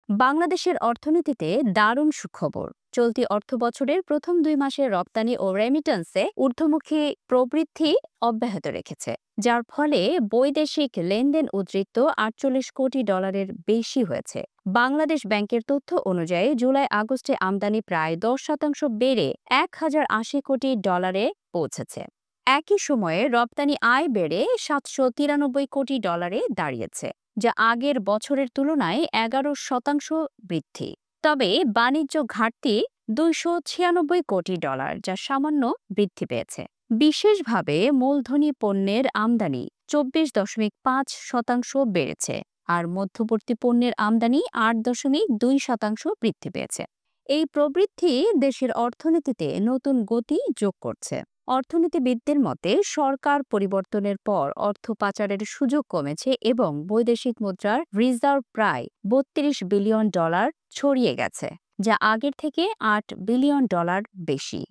বাংলাদেশের অর্থনীতিতে দারুণ সুখবর। চলতি অর্থবছরের প্রথম ২ মাসে রপ্তানি ও রেমিটেন্সে ঊর্ধ্বমুখী প্রবৃদ্ধি অব্যাহত রেখেছে, যার ফলে বৈদেশিক লেনদেন উদ্বৃত্ত ৪৮ কোটি ডলারের বেশি হয়েছে। বাংলাদেশ ব্যাংকের তথ্য অনুযায়ী জুলাই আগস্টে আমদানি প্রায় ১০% বেড়ে ১,০৮০ কোটি ডলারে পৌঁছেছে। একই সময়ে রপ্তানি আয় বেড়ে ৭৯৩ কোটি ডলারে দাঁড়িয়েছে, যা আগের বছরের তুলনায় ১১% বৃদ্ধি। তবে বাণিজ্য ঘাটতি ২৯৬ কোটি ডলার, যা সামান্য বৃদ্ধি পেয়েছে। বিশেষভাবে মূলধনী পণ্যের আমদানি ২৪.৫% বেড়েছে, আর মধ্যবর্তী পণ্যের আমদানি ৮.২% বৃদ্ধি পেয়েছে। এই প্রবৃদ্ধি দেশের অর্থনীতিতে নতুন গতি যোগ করছে। অর্থনীতিবিদদের মতে, সরকার পরিবর্তনের পর অর্থ পাচারের সুযোগ কমেছে এবং বৈদেশিক মুদ্রার রিজার্ভ প্রায় ৩২ বিলিয়ন ডলার ছড়িয়ে গেছে, যা আগের থেকে ৮ বিলিয়ন ডলার বেশি।